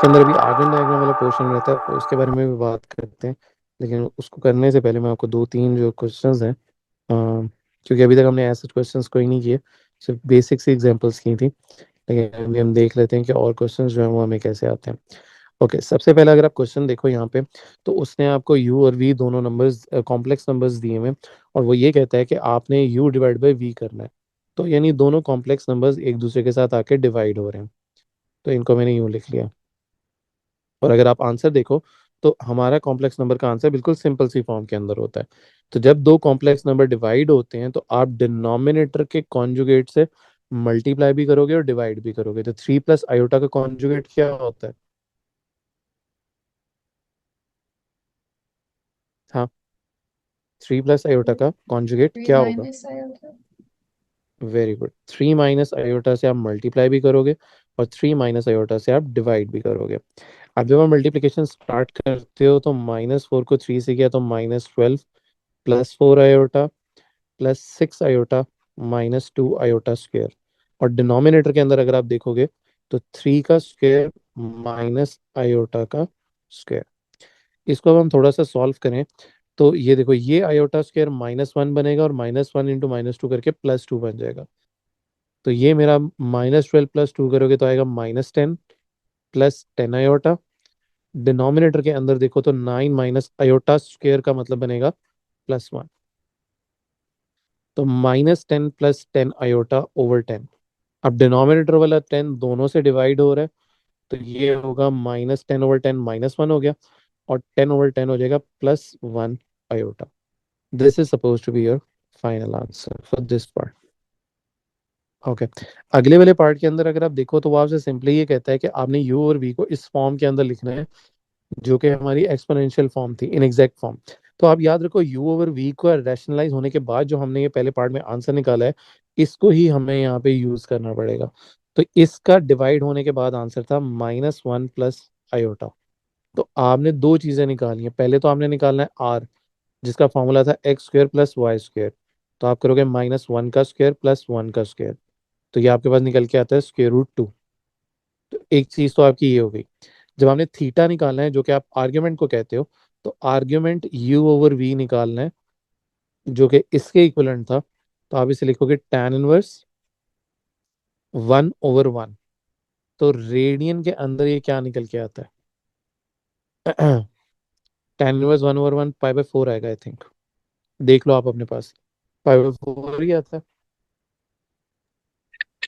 इसके अंदर अभी आर्गन डायग्राम वाला पोर्शन रहता है, तो उसके बारे में भी बात करते हैं। लेकिन उसको करने से पहले मैं आपको दो तीन जो क्वेश्चंस हैं, क्योंकि अभी तक हमने ऐसे क्वेश्चंस कोई नहीं किए, सिर्फ बेसिक सी एग्जांपल्स की थी। लेकिन अभी हम देख लेते हैं कि और क्वेश्चंस जो हैं वो हमें कैसे आते हैं। ओके, सबसे पहले अगर आप क्वेश्चन देखो यहाँ पे, तो उसने आपको u और v दोनों नंबर्स, कॉम्प्लेक्स नंबर्स दिए हुए हैं, और वो ये कहता है कि आपने u डिवाइड बाई v करना है। तो यानी दोनों कॉम्प्लेक्स नंबर्स एक दूसरे के साथ आके डिवाइड हो रहे हैं, तो इनको मैंने यूं लिख लिया। और अगर आप आंसर देखो, तो हमारा कॉम्प्लेक्स नंबर का आंसर बिल्कुल सिंपल सी फॉर्म के अंदर होता है। तो जब दो कॉम्प्लेक्स नंबर डिवाइड होते हैं, तो आप डिनोमिनेटर के कॉन्जुगेट से मल्टीप्लाई भी करोगे और डिवाइड भी करोगे। तो 3 प्लस आयोटा का कॉन्जुगेट क्या होता है? हाँ, 3 प्लस आयोटा का कॉन्जुगेट थ्री क्या होगा? Minus iota. Very good, 3 minus iota से आप मल्टीप्लाई भी करोगे, और 3 माइनस आयोटा से आप डिवाइड भी करोगे। अब जब आप मल्टीप्लिकेशन स्टार्ट करते हो, तो -4 को 3 से किया तो -12, +4 आयोटा, +6 आयोटा, -2 आयोटा स्क्वेयर। और डिनोमिनेटर के अंदर अगर आप देखोगे, तो 3 का स्क्वेयर -आयोटा का स्क्वेयर। इसको अब हम थोड़ा सा सॉल्व करें, तो ये देखो, ये आयोटा स्क्वेयर -1 बनेगा, और -1 इंटू -2 करके +2 बन जाएगा। तो ये मेरा -12 +2 करोगे तो आएगा -10, +10 आयोटा। डिनोमिनेटर के अंदर देखो तो 9 माइनस आयोटा स्क्वेयर का मतलब बनेगा +1। तो -10 +10 आयोटा/10। अब डिनोमिनेटर वाला 10 दोनों से डिवाइड हो रहा है, तो ये होगा -10/10 -1 हो गया, और 10/10 हो जाएगा +1 iota. This is suppose to be your final answer for this part. Okay, अगले वाले पार्ट के अंदर अगर आप देखो, तो वो आपसे सिंपली ये कहता है कि आपने यू और वी को इस फॉर्म के अंदर लिखना है, जो कि हमारी एक्सपोनेंशियल फॉर्म थी, इन एग्जैक्ट फॉर्म। तो आप याद रखो, यू ओवर वी को रैशनलाइज होने के बाद जो हमने ये पहले पार्ट में आंसर निकाला है, इसको ही हमें यहाँ पे यूज करना पड़ेगा। तो इसका डिवाइड होने के बाद आंसर था -1 + आयोटा। तो आपने दो चीजें निकालनी है। पहले तो आपने निकालना है आर, जिसका फॉर्मूला था x² + y²। तो आप करोगे -1 का स्क्वायर +1 का स्क्वायर। तो ये आपके पास निकल के आता है √2। तो एक चीज तो आपकी ये हो गई। जब हमने थीटा निकालना है, जो कि आप आर्ग्यूमेंट को कहते हो, तो आर्ग्यूमेंट u ओवर v निकालना है, जो कि इसके इक्वलेंट था। तो आप इसे लिखोगे tan 1/1। तो रेडियन के अंदर ये क्या निकल के आता है? tan 1/1 π/4 आएगा, आई थिंक। देख लो आप अपने पास, π/4 ही आता है।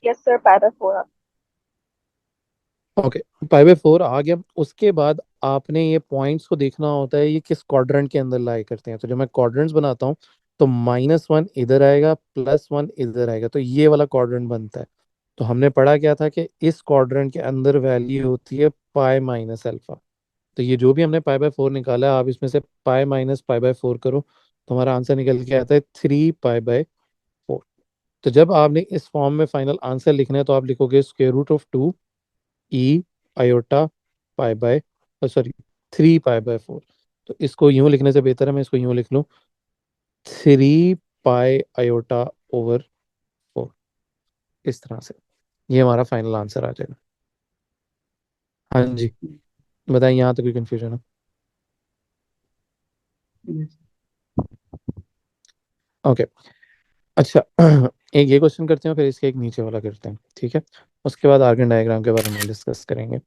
यस सर, पैदा फोर। ओके, π/4 आ गया। उसके बाद आपने ये पॉइंट्स को देखना होता है, ये किस क्वाड्रेंट के अंदर लाई करते हैं। तो जब मैं क्वाड्रेंट्स बनाता हूँ, तो -1 इधर आएगा, +1 इधर आएगा, तो ये वाला क्वाड्रेंट बनता है। तो हमने पढ़ा क्या था कि इस क्वाड्रेंट के अंदर वैल्यू होती है π-α। तो ये जो भी हमने π/4 निकाला है, आप इसमें से π-π/4 करो, तो हमारा आंसर निकल के आता है 3π/4। तो जब आपने इस फॉर्म में फाइनल आंसर लिखना है, तो आप लिखोगे √2 e आयोटा सॉरी 3π/4। तो इसको यूं लिखने से बेहतर है मैं इसको यूं लिख लूं, 3π/4। इस तरह से ये हमारा फाइनल आंसर आ जाएगा। हाँ जी, बताइए, यहाँ तो कोई कंफ्यूजन है? ओके, अच्छा। एक ये क्वेश्चन करते हैं, फिर इसके एक नीचे वाला करते हैं, ठीक है? उसके बाद आर्गन डायग्राम के बारे में डिस्कस करेंगे।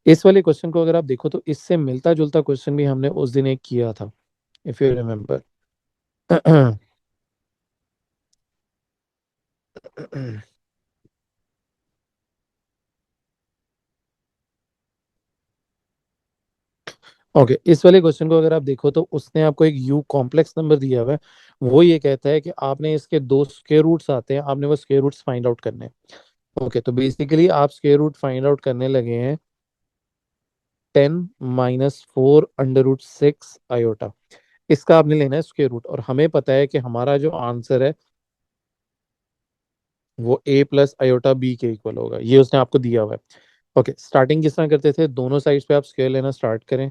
इस वाले क्वेश्चन को अगर आप देखो, तो इससे मिलता जुलता क्वेश्चन भी हमने उस दिन एक किया था, इफ यू रिमेम्बर। ओके, इस वाले क्वेश्चन को अगर आप देखो, तो उसने आपको एक यू कॉम्प्लेक्स नंबर दिया हुआ है। वो ये कहता है कि आपने इसके दो स्क्वायर रूट्स आते हैं, आपने वो स्क्वायर रूट्स फाइंड आउट करने हैं। ओके, तो बेसिकली आप स्क्वायर रूट फाइंड आउट करने लगे हैं 10 - 4 √6 आयोटा। इसका आपने लेना है स्क्वायर रूट, और हमें पता है कि हमारा जो आंसर है वो a + आयोटा b के इक्वल होगा, ये उसने आपको दिया हुआ है। ओके, स्टार्टिंग किस तरह करते थे, दोनों साइड्स पे आप स्क्वायर लेना स्टार्ट करें।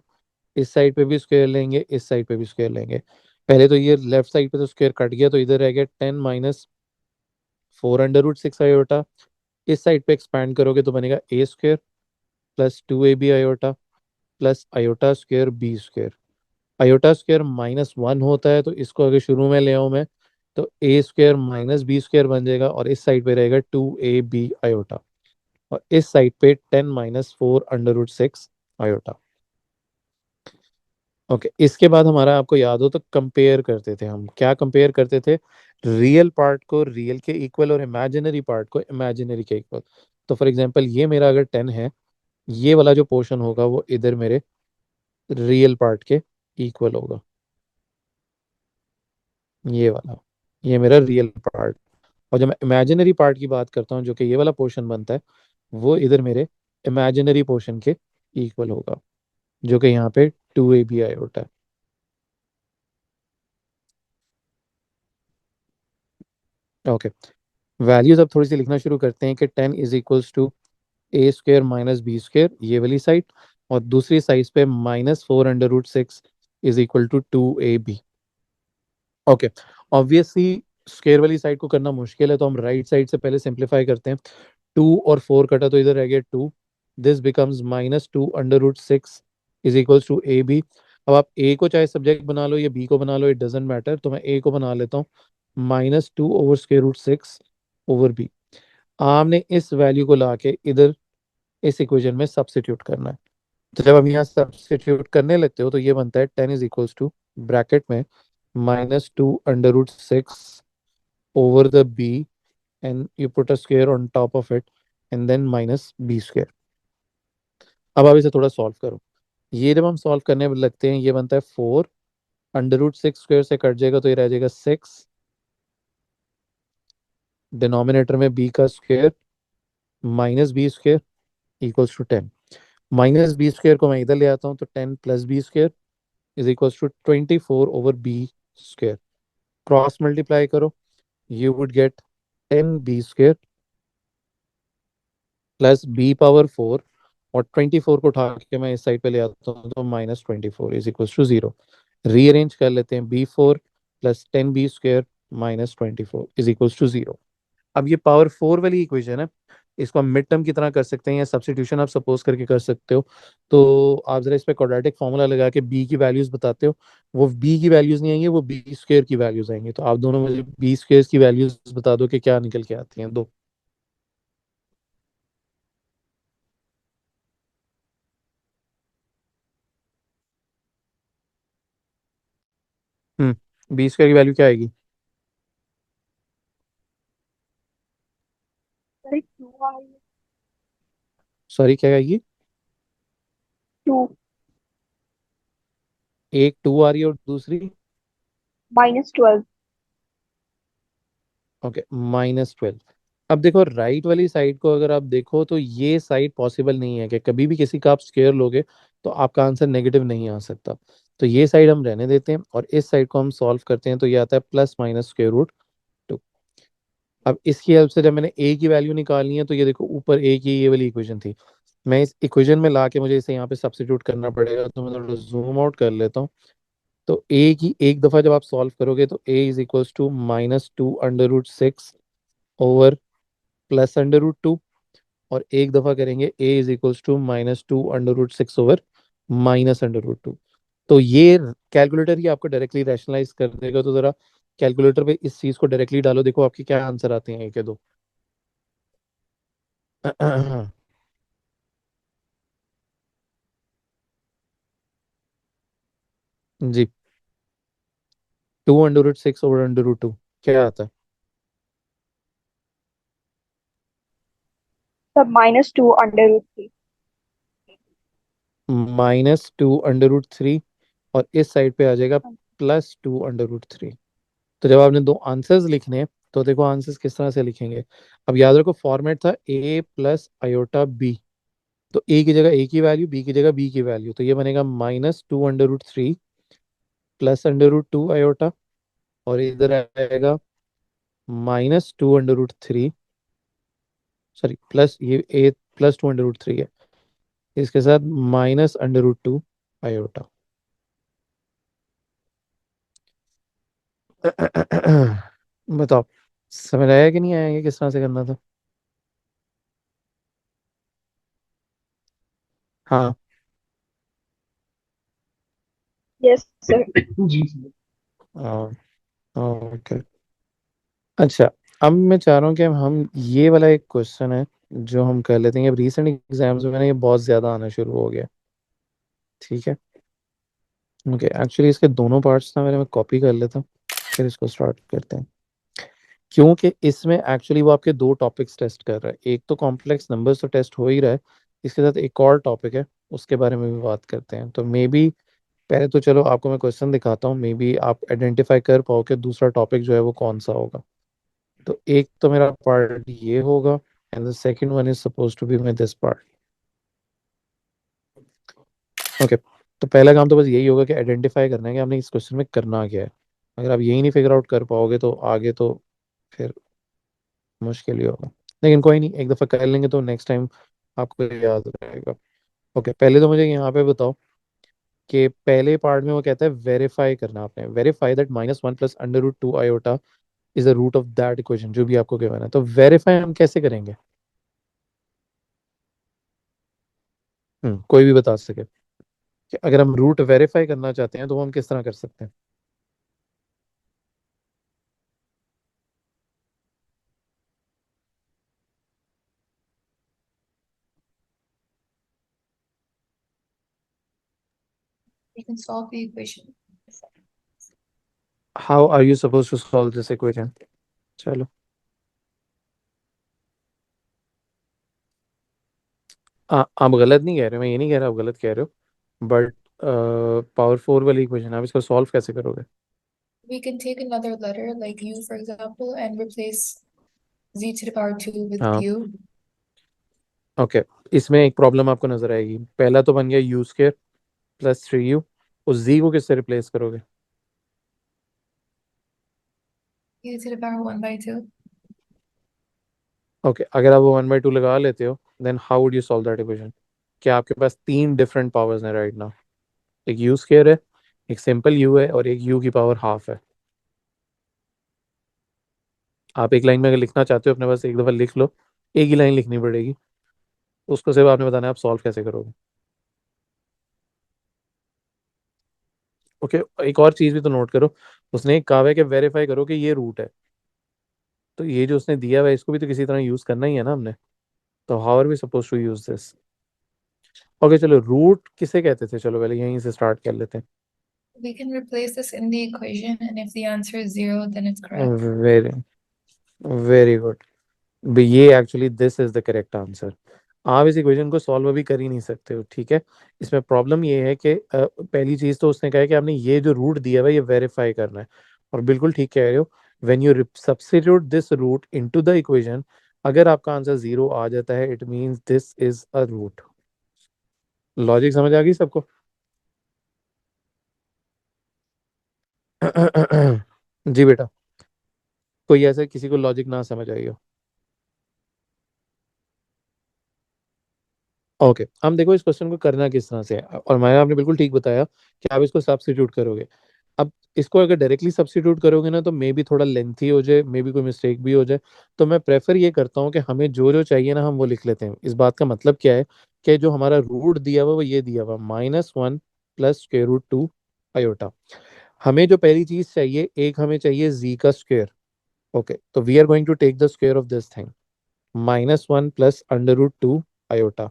इस साइड पे भी स्क्वायर लेंगे, इस साइड पे भी स्क्वायर लेंगे। पहले तो ये लेफ्ट साइड पे तो स्क्वायर कट गया, तो इधर रह गया 10 - 4 √6 आयोटा। इस साइड पे एक्सपैंड करोगे तो बनेगा a square, plus 2ab iota plus iota square B square. Iota square -1 होता है, तो इसको अगर शुरू में ले आऊं मैं, तो ए स्क्वायर माइनस बी स्क्वायर बन जाएगा, और इस साइड पे रहेगा 2ab आयोटा, और इस साइड पे 10 - 4 √6 आयोटा। ओके, इसके बाद हमारा, आपको याद हो तो, कंपेयर करते थे हम, क्या कंपेयर करते थे? रियल पार्ट को रियल के इक्वल और इमेजिनरी पार्ट को इमेजिनरी के इक्वल। तो फॉर एग्जांपल ये मेरा अगर 10 है, ये वाला जो पोर्शन होगा वो इधर मेरे रियल पार्ट के इक्वल होगा, ये वाला, ये मेरा रियल पार्ट। और जब मैं इमेजिनरी पार्ट की बात करता हूँ, जो कि ये वाला पोर्शन बनता है, वो इधर मेरे इमेजिनरी पोर्शन के इक्वल होगा, जो कि यहाँ पे 2ab आयोटा है। ओके, वैल्यूज अब थोड़ी सी लिखना शुरू करते हैं कि 10 = a² - b² ये वाली साइड, और दूसरी साइड पे -4 √6 = 2ab। ओके, ऑब्वियसली स्क्वायर वाली साइड को करना मुश्किल है, तो हम राइट साइड से पहले सिंप्लीफाई करते हैं। 2 और 4 कटा तो इधर रह गया 2। This becomes -2 √6 = ab। अब आप ए को चाहे सब्जेक्ट बना लो या बी को बना लो, इट डजेंट मैटर, तो मैं ए को बना लेता हूँ। -2/√6 / b। आपने इस वैल्यू को लाके इधर इस इक्वेशन में सब्स्टिट्यूट करना है। तो जब हम यहाँ सब्स्टिट्यूट करने लगते हो, तो ये बनता है 10 = ब्रैकेट में -2 √6 / b, and you put a square on top of it, and then -b²। अब आप इसे थोड़ा सॉल्व करो। ये जब हम सॉल्व करने लगते हैं, ये बनता है 4, √6 स्क्वायर से कट जाएगा तो ये रह जाएगा 6, डिनोमिनेटर में b का स्क्वायर -b² = 10। -b² को मैं इधर ले आता हूँ, तो 10 + b² = 24/b²। क्रॉस मल्टीप्लाई करो, you would get 10b² +b⁴, और 24 को उठा के मैं इस साइड पे ले आता हूँ, तो -24 = 0। रीअरेंज कर लेते हैं, b4 +10b² -24 = 0। अब ये पावर 4 वाली इक्वेशन है, इसको हम मिड टर्म की तरह कर सकते हैं, या सब्स्टिट्यूशन आप सपोज करके कर सकते हो। तो आप जरा इस पे क्वाड्रेटिक फॉर्मूला लगा के बी की वैल्यूज बताते हो, वो बी की वैल्यूज नहीं आएंगी, वो b² की वैल्यूज आएंगी। तो आप दोनों मुझे b² की वैल्यूज बता दो कि क्या निकल के आती हैं, दो। b² की वैल्यू क्या आएगी? सर एक टू आ रही है। सॉरी, क्या आएगी? टू। एक 2 आ रही है और दूसरी? -12। ओके, -12। अब देखो, राइट वाली साइड को अगर आप देखो, तो ये साइड पॉसिबल नहीं है कि कभी भी किसी का आप स्क्वायर लोगे तो आपका आंसर नेगेटिव नहीं आ सकता। तो ये साइड हम रहने देते हैं, और इस साइड को हम सॉल्व करते हैं, तो ये आता है +- √2। अब इसकी हेल्प से जब मैंने ए की वैल्यू निकालनी है, तो ये देखो, ऊपर ए की ये वाली इक्वेशन थी, मैं इस इक्वेशन में ला के मुझे इसे यहाँ पे सब्स्टिट्यूट करना पड़ेगा, तो मैं थोड़ा जूम आउट कर लेता हूँ। तो ए की एक दफा जब आप सॉल्व करोगे, तो a = -2 √6 ओवर +√2, और एक दफा करेंगे a = -2 √6 ओवर -√2। तो ये कैलकुलेटर ही आपको डायरेक्टली रैशनलाइज कर देगा। तो जरा कैलकुलेटर पे इस चीज को डायरेक्टली डालो, देखो आपके क्या आंसर आते हैं, एक या दो। जी, 2 √6 ओवर √2 क्या आता सब -2 √3। है? -2 √3, और इस साइड पे आ जाएगा +2 √3। तो जब आपने दो आंसर्स लिखने हैं, तो देखो आंसर्स किस तरह से लिखेंगे। अब याद रखो, फॉर्मेट था a + i b। तो ए की जगह ए की वैल्यू, बी की जगह बी की वैल्यू, तो ये बनेगा -2 √3 +√2 आयोटा, और इधर आएगा -2 √3, सॉरी, प्लस ये ए +2 √3 है, इसके साथ -√2 आयोटा। बताओ, समझ आया कि नहीं आया, ये किस तरह से करना था? हाँ। Yes, sir. ओके। अच्छा, अब मैं चाह रहा हूँ कि हम ये वाला एक क्वेश्चन है जो हम कर लेते हैं। अब रिसेंट एग्जाम्स में ना ये बहुत ज़्यादा आना शुरू हो गया। ठीक है। ओके, एक्चुअली इसके दोनों पार्ट्स ना मेरे में कॉपी कर लेता हूँ, फिर इसको स्टार्ट करते हैं। क्योंकि इसमें एक्चुअली वो आपके दो टॉपिक्स टेस्ट कर रहा है। एक तो कॉम्प्लेक्स नंबर्स तो टेस्ट हो ही रहा है, इसके साथ एक और टॉपिक है, उसके बारे में भी बात करते हैं। तो मे बी पहले तो चलो आपको मैं क्वेश्चन दिखाता हूँ, मे बी आप आइडेंटिफाई कर पाओ कि दूसरा टॉपिक जो है वो कौन सा होगा। तो एक तो मेरा पार्ट ये होगा, and the second one is suppose to be my this part. Okay. तो पहला काम तो बस यही होगा कि आइडेंटिफाई करना है कि आपने इस क्वेश्चन में करना क्या है। अगर आप यही नहीं फिगर आउट कर पाओगे तो आगे तो फिर मुश्किल ही होगा। लेकिन कोई नहीं, एक दफ़ा कर लेंगे तो नेक्स्ट टाइम आपको याद रहेगा। ओके, पहले तो मुझे यहाँ पे बताओ कि पहले पार्ट में वो कहता है वेरीफाई करना। आपने verify that -1 + √2 iota is the root of that equation, जो भी आपको कहना है। तो वेरीफाई हम कैसे करेंगे? कोई भी बता सके कि अगर हम रूट वेरीफाई करना चाहते हैं तो वो हम किस तरह कर सकते हैं? We can solve the equation. How are you suppose to solve this equation? चलो। आप गलत नहीं कह रहे, मैं ये नहीं कह रहा आप गलत कह रहे हो, बट पावर फोर वाली इक्वेशन आप इसको सॉल्व कैसे करोगे? We can take another letter, like u, for example, and replace z to the power 2 with हाँ। u. ओके, इसमें एक प्रॉब्लम आपको नजर आएगी। पहला तो बन गया u² + 3u, उस z को किससे रिप्लेस करोगे? U to the power 1 by 2. Okay, अगर आप वो 1/2 लगा लेते हो then how would you solve that equation? क्या आपके पास तीन डिफरेंट पावर्स हैं राइट नाउ? एक u² है, एक सिंपल u है, और एक u⁻½ है। आप एक लाइन में अगर लिखना चाहते हो अपने पास एक दफ़ा लिख लो, एक ही लाइन लिखनी पड़ेगी, उसको सिर्फ आपने बताना है आप सॉल्व कैसे करोगे। ओके, एक और चीज़ भी तो नोट करो, उसने एक कहा है कि वेरीफाई करो कि ये रूट है। तो ये जो उसने दिया हुआ है इसको भी तो किसी तरह यूज़ करना ही है ना हमने। तो how are we suppose to use this? Okay, चलो रूट किसे कहते थे, चलो पहले यहीं से स्टार्ट कर लेते We can replace this in the equation, and if the answer is 0, then it's हैं। correct. Very very good. ये actually this is the correct answer. आप इस इक्वेशन को सॉल्व अभी कर ही नहीं सकते हो, ठीक है। इसमें प्रॉब्लम ये है कि पहली चीज तो उसने कहा है कि आपने ये जो रूट दिया हुआ है ये वेरीफाई करना है। और बिल्कुल ठीक कह रहे हो, when you substitute this root into the equation, अगर आपका आंसर 0 आ जाता है it means this is a root. Logic समझ आ गई सबको? जी बेटा, कोई ऐसे किसी को लॉजिक ना समझ आई हो? ओके, हम देखो इस क्वेश्चन को करना किस तरह से है, और मैंने आपने बिल्कुल ठीक बताया कि आप इसको सब्स्टिट्यूट करोगे। अब इसको अगर डायरेक्टली सब्स्टिट्यूट करोगे ना तो मे बी थोड़ा लेंथी हो जाए, मे बी कोई मिस्टेक भी हो जाए। तो मैं प्रेफर ये करता हूँ कि हमें जो जो चाहिए ना हम वो लिख लेते हैं। इस बात का मतलब क्या है कि जो हमारा रूट दिया हुआ वो ये दिया हुआ -1 + √2 आयोटा। हमें जो पहली चीज चाहिए, एक हमें चाहिए z का स्क्वायर। ओके, तो we are going to take the square of this thing, -1 + √2 iota.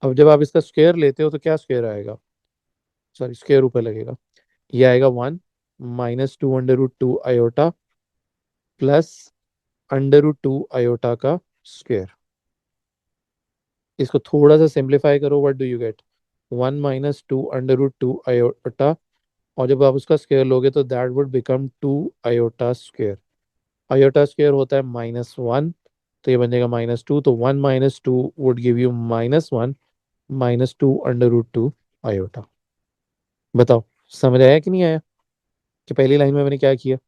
अब जब आप इसका स्क्वायर लेते हो तो क्या स्क्वायर आएगा? सॉरी, स्क्वायर ऊपर लगेगा। ये आएगा 1 - 2 √2 आयोटा प्लस √2 आयोटा का स्क्वायर। इसको थोड़ा सा सिंप्लीफाई करो, what do you get? 1 - 2 √2 iota, और जब आप उसका स्क्वायर लोगे तो that would become 2 iota square. Iota square होता है -1, तो ये बन जाएगा -2। तो 1 - 2 वुड गिव यू -1 -2 √2 आयोटा। बताओ, समझ आया कि नहीं आया कि पहली लाइन में मैंने क्या किया?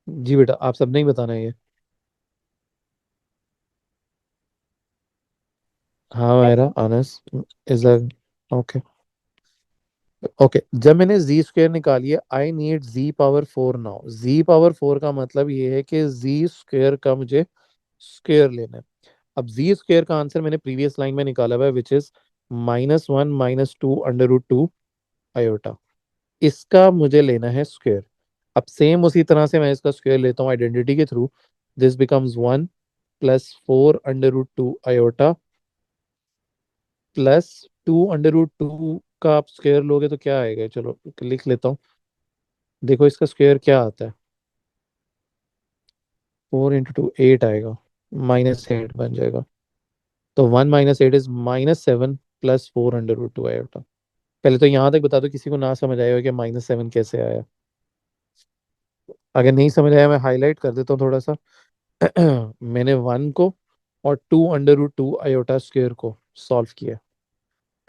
जी बेटा, आप सब नहीं बताना है ये। हाँ Yes, मेरा Anas is a okay. Okay, जब मैंने जी स्क्वायर निकाली है, I need z⁻4 now. z⁻4 का मतलब ये है कि जी स्क्वायर का मुझे स्क्वायर लेना है। अब जी स्क्वायर का आंसर मैंने प्रीवियस लाइन में निकाला हुआ है, विच इज -1 -2 √2 आयोटा। इसका मुझे लेना है स्क्वायर। अब सेम उसी तरह से मैं इसका स्क्वायर लेता हूँ आइडेंटिटी के थ्रू। दिस बिकम्स 1 +4 √2 आयोटा +2 √2 का आप स्क्वायर लोगे तो क्या आएगा, चलो लिख लेता हूँ। देखो इसका स्क्वायर क्या आता है, 4 × 2 8 आएगा, -8 बन जाएगा। तो 1 -8 इज -7 +4 √2 आयोटा। पहले तो यहाँ तक बता दो किसी को ना समझ आया हो कि -7 कैसे आया। अगर नहीं समझ आया मैं हाईलाइट कर देता हूँ थोड़ा सा। मैंने 1 को और 2 √2 आयोटा स्क्वायर को सॉल्व किया।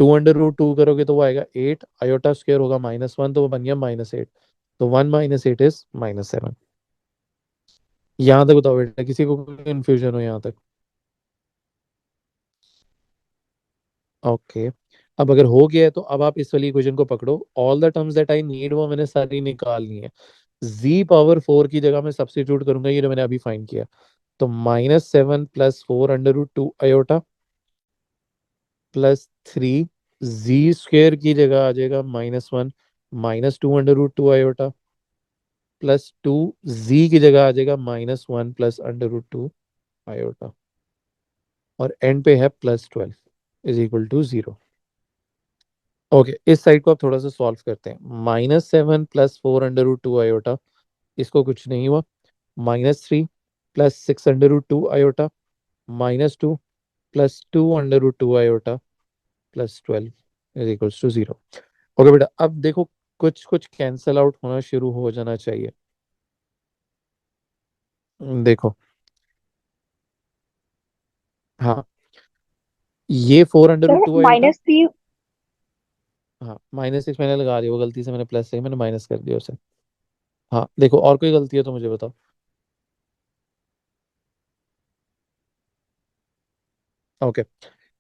2 √2 करोगे तो वो आएगा 8, आयोटा स्क्वायर होगा -1 तो वो बन गया -8। तो 1 -8 इज -7। यहाँ तक बताओ बेटा, किसी को कंफ्यूजन हो यहाँ तक? ओके। अब अगर हो गया है तो अब आप इस वाली इक्वेशन को पकड़ो। All the terms that I need वो मैंने सारी निकालनी है। z⁴ की जगह मैं सब्स्टिट्यूट करूंगा ये जो मैंने अभी फाइंड किया। तो -7 +4 √2 आयोटा +3, जी स्क्वेयर की जगह आ जाएगा -1 -2 √2 आयोटा +2, जी की जगह आ जाएगा -1 +√2 आयोटा, और एंड पे है +12 इज इक्वल टू 0। ओके, इस साइड को आप थोड़ा सा सॉल्व करते हैं। -7 +4 √2 आयोटा, इसको कुछ नहीं हुआ। -3 +6 √2 iota -2 +2 √2 iota +12 is equals to 0। Okay बेटा, अब देखो कुछ कुछ कैंसल आउट होना शुरू हो जाना चाहिए। देखो, हाँ, ये 4 √2 आयोटा। -3। हाँ, -6 मैंने लगा दिया, वो गलती से मैंने प्लस से मैंने माइनस कर दिया उसे। हाँ देखो, और कोई गलती है तो मुझे बताओ। ओके,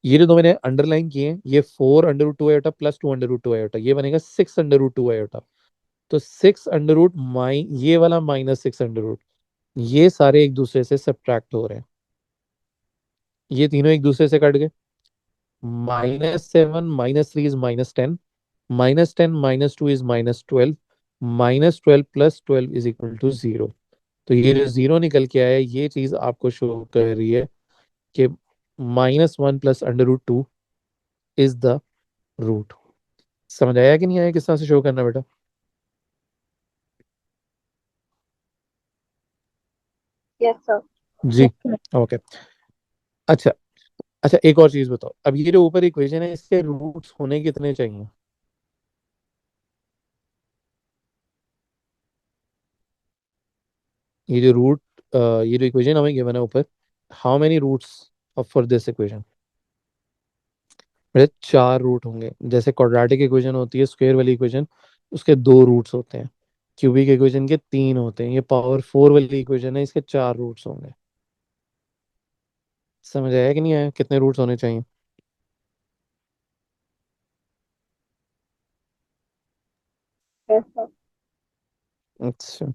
ये जो दो मैंने अंडरलाइन किए हैं, ये 4 √2 आयोटा +2 √2 आयोटा, ये बनेगा 6 √2 आयोटा। तो 6 माइ ये वाला -6 ये सारे एक दूसरे से सब्ट्रैक्ट हो रहे हैं। ये तीनों एक दूसरे से कट गए। -7 -3 is -10, -10 -2 is -12, -12 +12 is equal to 0। तो ये जो 0 निकल के आया, ये चीज आपको शो कर रही है कि -1 +√2 इज द रूट। समझ आया कि नहीं आया, किस तरह से शो करना बेटा? Yes sir. जी। ओके। अच्छा, अच्छा एक और चीज बताओ, अब ये जो ऊपर इक्वेशन है इसके रूट्स होने कितने चाहिए? ये जो रूट, ये जो इक्वेशन हमें गिवन है ऊपर, how many roots of for this equation? मेरे 4 रूट होंगे। जैसे क्वाड्रेटिक इक्वेशन होती है, स्क्वायर वाली इक्वेशन, उसके 2 रूट्स होते हैं। क्यूबिक इक्वेशन के 3 होते हैं। ये पावर 4 वाली इक्वेशन है, इसके 4 रूट्स होंगे। समझ आया कि नहीं आया, कितने रूट्स होने चाहिए? Yes sir. अच्छा,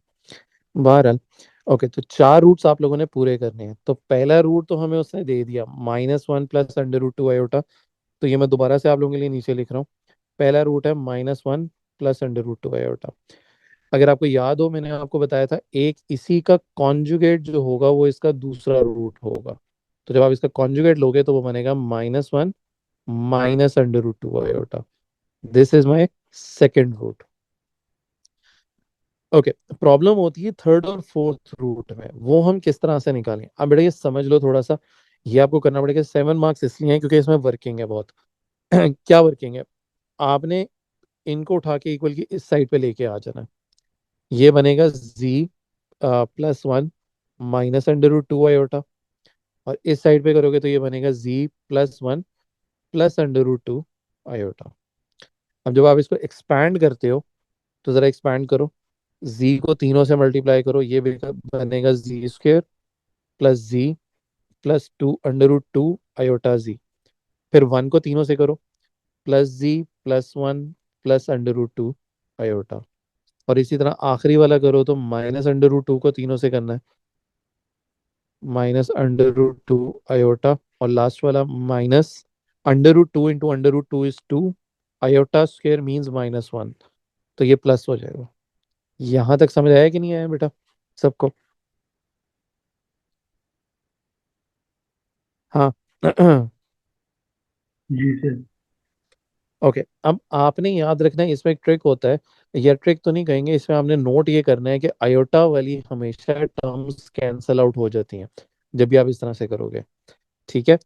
बहरहाल। ओके, तो 4 रूट्स आप लोगों ने पूरे करने हैं। तो पहला रूट तो हमें उसने दे दिया, -1 +√2 आयोटा। तो ये मैं दोबारा से आप लोगों के लिए नीचे लिख रहा हूँ। पहला रूट है -1 +√2 आयोटा। अगर आपको याद हो, मैंने आपको बताया था एक इसी का कॉन्जुगेट जो होगा वो इसका दूसरा रूट होगा। तो जब आप इसका कॉन्जुगेट लोगे तो वो बनेगा -1 -√2 iota. This is my second root. Okay, problem होती है थर्ड और फोर्थ रूट में, वो हम किस तरह से निकालें। अब बेटा ये समझ लो थोड़ा सा, ये आपको करना पड़ेगा। 7 मार्क्स इसलिए हैं क्योंकि इसमें वर्किंग है बहुत। क्या वर्किंग है? आपने इनको उठा के इक्वल की इस साइड पे लेके आ जाना। ये बनेगा z+1 -√2 आयोटा, और इस साइड पे करोगे तो ये बनेगा z+1 +√2 आयोटा। अब जब आप इसको एक्सपैंड करते हो तो जरा एक्सपैंड करो, z को तीनों से मल्टीप्लाई करो, ये बनेगा z² +z +2 √2 आयोटा z। फिर 1 को तीनों से करो, +z+1 +√2 आयोटा। और इसी तरह आखिरी वाला करो तो -√2 को तीनों से करना है, -√2 आयोटा, और लास्ट वाला -√2 into √2 is 2, iota square means -1, तो ये प्लस हो जाएगा। यहाँ तक समझ आया कि नहीं आया बेटा सबको? हाँ। जी सर। ओके, अब आपने याद रखना है, इसमें एक ट्रिक होता है, या ट्रिक तो नहीं कहेंगे, इसमें आपने नोट ये करना है कि आयोटा वाली हमेशा टर्म्स कैंसल आउट हो जाती हैं जब भी आप इस तरह से करोगे। ठीक है,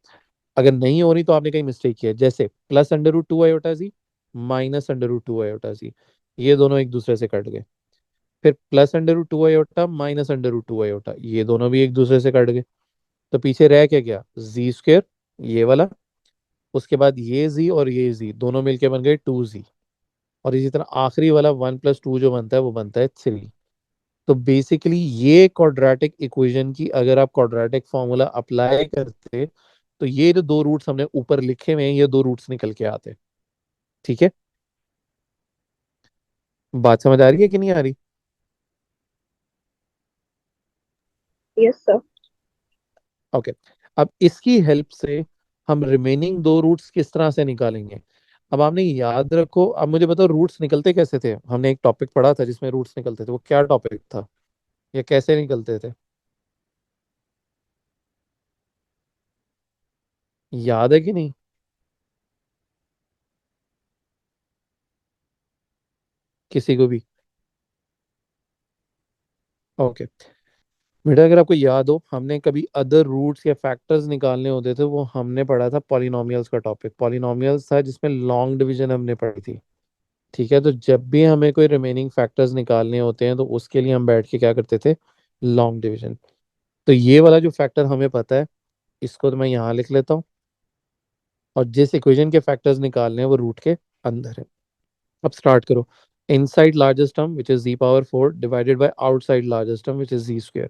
अगर नहीं हो रही तो आपने कहीं मिस्टेक किया है। जैसे +√2 आयोटा जी, -√2 आयोटा जी, ये दोनों एक दूसरे से कट गए। फिर +√2 आयोटा, -√2 आयोटा, ये दोनों भी एक दूसरे से कट गए। तो पीछे रह क्या गया, जी स्क्वेयर, ये वाला। उसके बाद ये जी और ये जी दोनों मिलके बन गए 2z। और इसी तरह आखिरी वाला 1 + 2 जो बनता है वो बनता है 3। तो बेसिकली ये क्वाड्रेटिक इक्वेशन की अगर आप क्वाड्रेटिक फॉर्मूला अप्लाई करते, तो ये जो दो रूट्स हमने ऊपर लिखे हुए हैं, ये दो रूट्स निकल के आते। ठीक है, बात समझ आ रही है कि नहीं आ रही? Yes, sir. ओके, अब इसकी हेल्प से हम रिमेनिंग दो रूट्स किस तरह से निकालेंगे। अब आपने याद रखो, अब मुझे बताओ रूट्स निकलते कैसे थे। हमने एक टॉपिक पढ़ा था जिसमें रूट्स निकलते थे, वो क्या टॉपिक था, या कैसे निकलते थे, याद है कि नहीं किसी को भी? ओके बेटा, अगर आपको याद हो, हमने कभी अदर रूट्स या फैक्टर्स निकालने होते थे, वो हमने पढ़ा था पॉलिनोमियल्स का टॉपिक। पॉलिनोमियल्स था जिसमें लॉन्ग डिवीजन हमने पढ़ी थी। ठीक है, तो जब भी हमें कोई रिमेनिंग फैक्टर्स निकालने होते हैं तो उसके लिए हम बैठ के क्या करते थे, लॉन्ग डिवीजन। तो ये वाला जो फैक्टर हमें पता है, इसको तो मैं यहाँ लिख लेता हूँ, और जिस इक्वेशन के फैक्टर्स निकालने हैं वो रूट के अंदर है। अब स्टार्ट करो। Inside largest term which is z⁴ divided by outside largest term which is z square,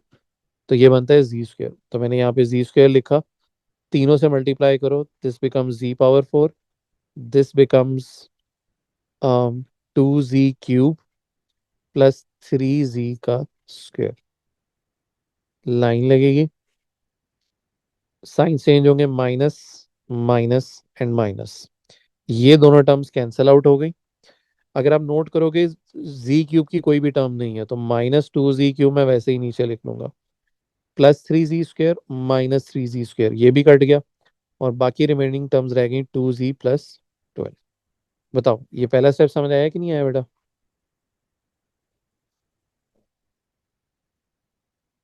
तो ये बनता है जी स्क्वायर। तो मैंने यहाँ पे जी स्क्वायर लिखा, तीनों से मल्टीप्लाई करो, this becomes z⁴, this becomes 2z³ +3z का स्क्वायर। लाइन लगेगी, साइन चेंज होंगे, माइनस माइनस एंड माइनस, ये दोनों टर्म्स कैंसल आउट हो गई। अगर आप नोट करोगे, z³ की कोई भी टर्म नहीं है, तो -2z³ मैं वैसे ही नीचे लिख लूंगा, +3z² -3z², ये भी कट गया, और बाकी रिमेनिंग टर्म्स रह गई 2z + 12। बताओ, ये पहला स्टेप समझ आया कि नहीं आया बेटा?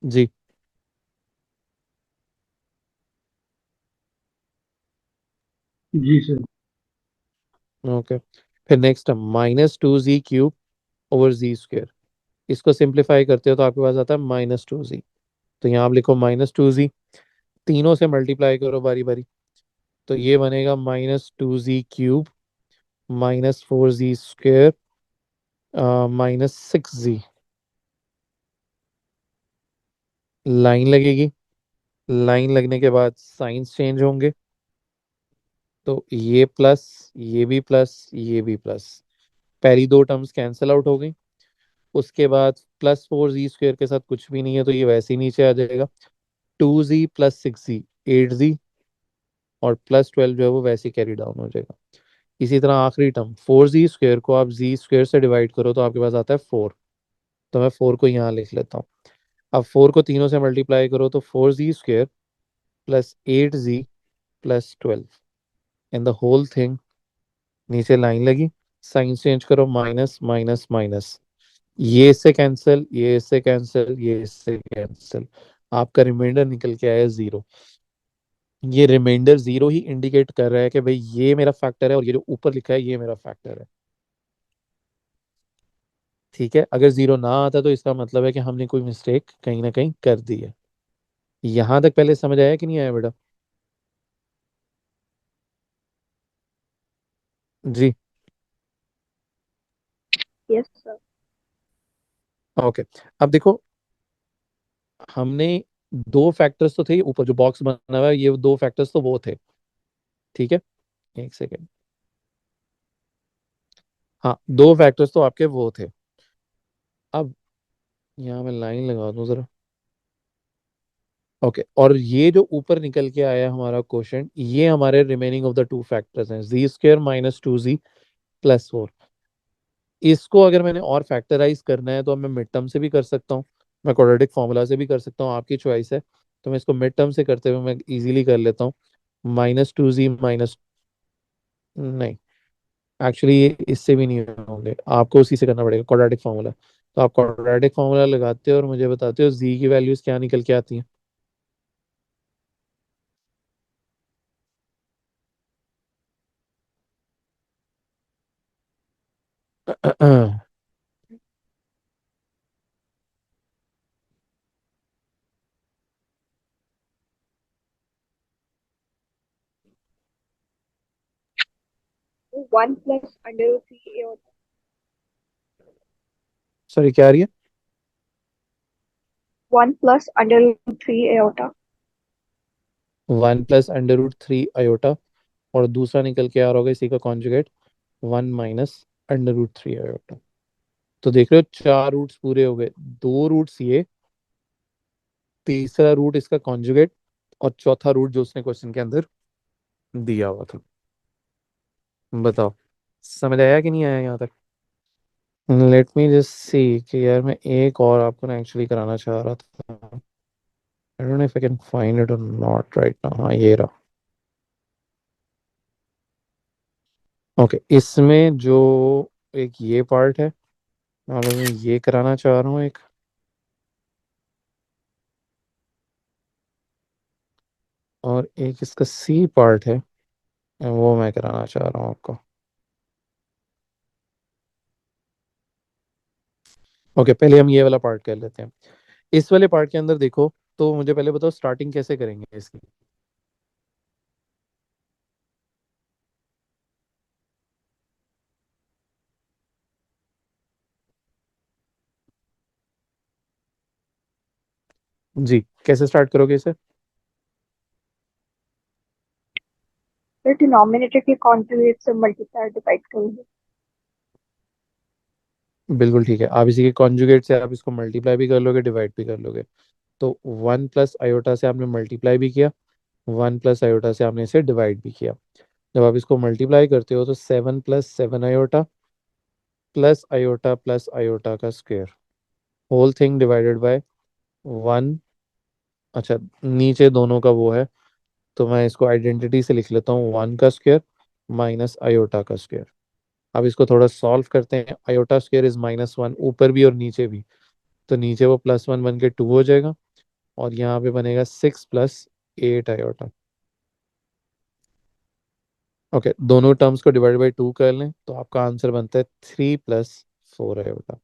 जी। जी सर। ओके, फिर नेक्स्ट टर्म -2z³ / z², इसको सिंप्लीफाई करते हो तो आपके पास आता है -2z। तो यहाँ आप लिखो -2z, तीनों से मल्टीप्लाई करो बारी बारी, तो ये बनेगा -2z³ -4z² -6z। लाइन लगेगी, लाइन लगने के बाद साइंस चेंज होंगे, तो ये प्लस, ये भी प्लस, ये भी प्लस, पहली दो टर्म्स कैंसिल आउट हो गई। उसके बाद +4z² के साथ कुछ भी नहीं है, तो ये वैसे ही नीचे आ जाएगा, 2z + 6z 8z, और +12 जो है वो वैसे ही कैरी डाउन हो जाएगा। इसी तरह आखिरी टर्म 4z² को आप z² से डिवाइड करो तो आपके पास आता है 4, तो मैं 4 को यहाँ लिख लेता हूँ। अब 4 को तीनों से मल्टीप्लाई करो तो 4z² +8z +12, and the whole thing, नीचे लाइन लगी, साइन चेंज करो, माइनस माइनस माइनस, ये इससे कैंसिल, ये इससे कैंसिल, ये इससे कैंसिल, आपका रिमाइंडर निकल के आया 0। ये रिमाइंडर 0 ही इंडिकेट कर रहा है कि भाई ये मेरा फैक्टर है, और ये जो ऊपर लिखा है ये मेरा फैक्टर है। ठीक है, अगर 0 ना आता तो इसका मतलब है कि हमने कोई मिस्टेक कहीं ना कहीं कर दी है। यहां तक पहले समझ आया कि नहीं आया बेटा? जी। Yes, sir. ओके, अब देखो, हमने दो फैक्टर्स तो थे ऊपर जो बॉक्स बना हुआ है, ये दो फैक्टर्स तो वो थे। ठीक है, एक सेकेंड, हाँ दो फैक्टर्स तो आपके वो थे। अब यहाँ मैं लाइन लगा दूं जरा, ओके, और ये जो ऊपर निकल के आया हमारा क्वेश्चन, ये हमारे remaining of the two factors हैं, जी स्क्वायर माइनस टू जी प्लस फोर। इसको अगर मैंने और फैक्टराइज करना है तो मैं मिड टर्म से भी कर सकता हूँ, मैं क्वाड्रेटिक फॉर्मूला से भी कर सकता हूँ, आपकी चॉइस है। तो मैं इसको मिड टर्म से करते हुए मैं इजीली कर लेता हूँ। माइनस टू जी माइनस, नहीं, एक्चुअली ये इससे भी नहीं होंगे, आपको उसी से करना पड़ेगा क्वाड्रेटिक फार्मूला। तो आप क्वाड्रेटिक फार्मूला लगाते हो और मुझे बताते हो जी की वैल्यूज क्या निकल के आती हैं। 1 plus under root 3 aorta. Sorry, क्या आ रही है? 1 plus under root 3 aorta. 1 + √3 iota, और दूसरा निकल के आ रहा होगा इसी का कॉन्जुगेट, 1 - √3 आयोटा। तो देख रहे हो, चार रूट्स पूरे हो गए, दो रूट्स ये, तीसरा रूट इसका कॉन्जुगेट, और चौथा रूट जो उसने क्वेश्चन के अंदर दिया हुआ था। बताओ, समझ आया कि नहीं आया यहाँ तक? लेट मी जस्ट सी कि यार मैं एक और आपको ना एक्चुअली कराना चाह रहा था। I don't know if I can find it और नॉट राइट नाउ। हाँ, ये रहा। ओके, इसमें जो एक ये पार्ट है, और मैं ये कराना चाह रहा हूँ एक, और एक इसका सी पार्ट है, वो मैं कराना चाह रहा हूँ आपको। ओके, पहले हम ये वाला पार्ट कर लेते हैं। इस वाले पार्ट के अंदर देखो, तो मुझे पहले बताओ स्टार्टिंग कैसे करेंगे इसकी। जी, कैसे स्टार्ट करोगे इसे? फिर डिनोमिनेटर के कॉन्जुगेट से मल्टीप्लाई डिवाइड करोगे. बिल्कुल ठीक है, आप इसी के कॉन्जुगेट से आप इसको मल्टीप्लाई भी कर लोगे, डिवाइड भी कर लोगे। तो 1 + आयोटा से आपने मल्टीप्लाई भी किया, 1 + आयोटा से आपने इसे डिवाइड भी किया। जब आप इसको मल्टीप्लाई करते हो तो 7 + 7 iota plus iota plus iota का square, whole thing divided by 1। अच्छा, नीचे दोनों का वो है, तो मैं इसको आइडेंटिटी से लिख लेता हूँ, 1 का स्क्वायर माइनस आयोटा का स्क्वायर। अब इसको थोड़ा सॉल्व करते हैं, आयोटा स्क्वायर इज -1 ऊपर भी और नीचे भी, तो नीचे वो +1 बन के 2 हो जाएगा, और यहाँ पे बनेगा 6 + 8 आयोटा। ओके, दोनों टर्म्स को डिवाइड बाई 2 कर लें तो आपका आंसर बनता है 3 + 4 आयोटा।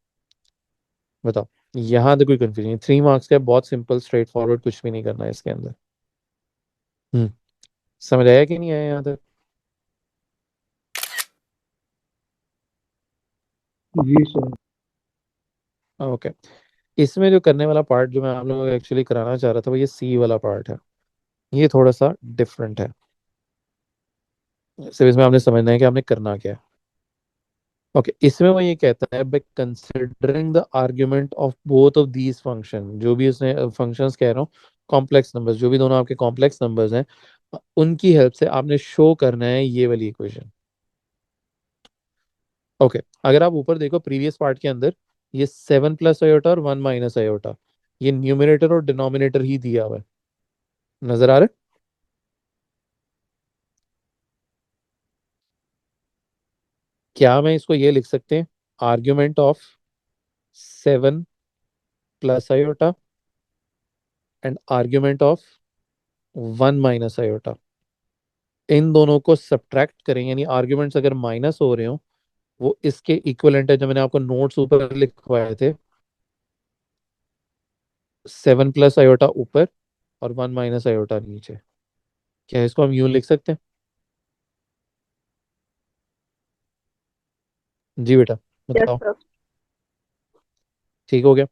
बताओ, यहाँ तो कोई कंफ्यूजन नहीं, 3 मार्क्स का है, बहुत सिंपल स्ट्रेट फॉरवर्ड, कुछ भी नहीं करना है इसके अंदर। हम्म, समझ आया कि नहीं आया यहाँ तक? जी सर। ओके, इसमें जो करने वाला पार्ट जो मैं आप लोगों को एक्चुअली कराना चाह रहा था वो ये सी वाला पार्ट है। ये थोड़ा सा डिफरेंट है, सिर्फ इसमें आपने समझना है कि आपने करना क्या है। ओके, इसमें वो ये कहता है, by considering the argument of both of these function, जो भी उसने फंक्शंस कह रहा हूँ, कॉम्प्लेक्स नंबर्स, जो भी दोनों आपके कॉम्प्लेक्स नंबर्स हैं, उनकी हेल्प से आपने शो करना है ये वाली इक्वेशन। ओके, अगर आप ऊपर देखो प्रीवियस पार्ट के अंदर, ये 7 + आयोटा और 1 - आयोटा, ये न्यूमिनेटर और डिनोमिनेटर ही दिया हुआ है, नजर आ रहा है? क्या मैं इसको ये लिख सकते हैं, argument of 7 + iota and argument of 1 - iota, इन दोनों को सब्ट्रैक्ट करें, यानी आर्ग्यूमेंट्स अगर माइनस हो रहे हो, वो इसके इक्विवेलेंट है, जो मैंने आपको नोट्स ऊपर लिखवाए थे, 7 + आयोटा ऊपर और 1 - आयोटा नीचे। क्या इसको हम यूं लिख सकते हैं? जी बेटा, Yes, बताओ। sir. ठीक हो गया।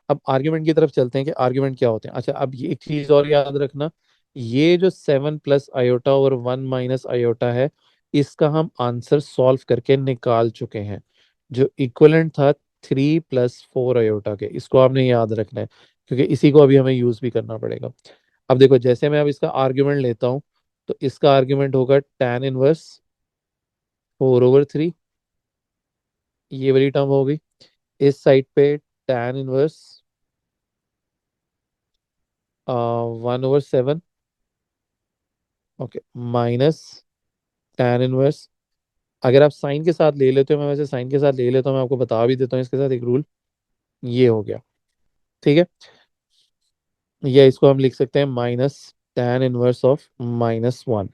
अब आर्ग्यूमेंट की तरफ चलते हैं कि आर्ग्यूमेंट क्या होते हैं। अच्छा, अब ये एक चीज और याद रखना, ये जो 7 + आयोटा और 1 - आयोटा है, इसका हम आंसर सॉल्व करके निकाल चुके हैं, जो इक्वलेंट था 3 + 4 आयोटा के। इसको आपने याद रखना है, क्योंकि इसी को अभी हमें यूज भी करना पड़ेगा। अब देखो जैसे मैं अब इसका आर्ग्यूमेंट लेता हूँ तो इसका आर्ग्यूमेंट होगा tan इनवर्स 4/3, ये वाली टर्म होगी। इस साइड पे tan inverse 1/7, okay, minus tan inverse, अगर आप साइन के साथ ले लेते हो, मैं वैसे साइन के साथ ले लेता हूँ, मैं आपको बता भी देता हूँ इसके साथ एक रूल, ये हो गया, ठीक है। या इसको हम लिख सकते हैं माइनस tan इनवर्स ऑफ -1।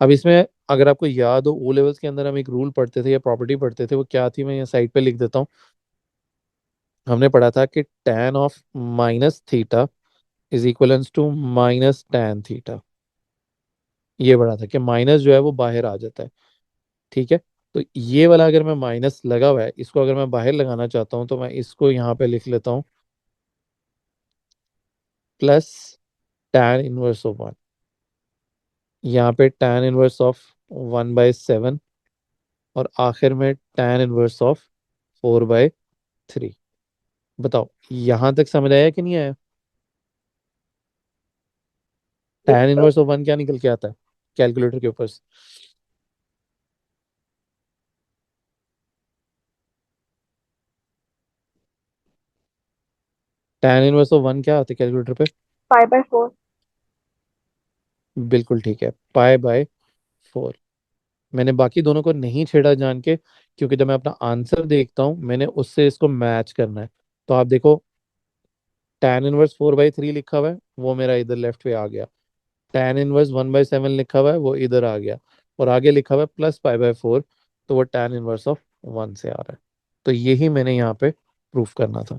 अब इसमें अगर आपको याद हो, ओ लेवल्स के अंदर हम एक रूल पढ़ते थे या प्रॉपर्टी पढ़ते थे, वो क्या थी, मैं यहाँ साइड पे लिख देता हूँ। हमने पढ़ा था कि tan of minus theta is equivalent to minus tan theta. ये पढ़ा था कि माइनस जो है वो बाहर आ जाता है, ठीक है। तो ये वाला अगर मैं माइनस लगा हुआ है, इसको अगर मैं बाहर लगाना चाहता हूँ तो मैं इसको यहाँ पे लिख लेता हूँ प्लस tan इनवर्स ऑफ 1, यहाँ पे tan इनवर्स ऑफ 1/7, और आखिर में tan इनवर्स ऑफ 4/3। बताओ यहां तक समझ आया कि नहीं आया? tan इनवर्स ऑफ 1 क्या निकल के आता है कैलकुलेटर के ऊपर से? tan इनवर्स ऑफ 1 क्या आता है कैलकुलेटर पे? 5/4। बिल्कुल ठीक है, π/4। मैंने बाकी दोनों को नहीं छेड़ा जान के, क्योंकि जब मैं अपना आंसर देखता हूँ मैंने उससे इसको मैच करना है। तो आप देखो tan इनवर्स 4/3 लिखा हुआ है, वो मेरा इधर लेफ्ट पे आ गया। tan इनवर्स 1/7 लिखा हुआ है, वो इधर आ गया। और आगे लिखा हुआ है प्लस π/4, तो वो tan इनवर्स ऑफ 1 से आ रहा है। तो यही मैंने यहाँ पे प्रूफ करना था।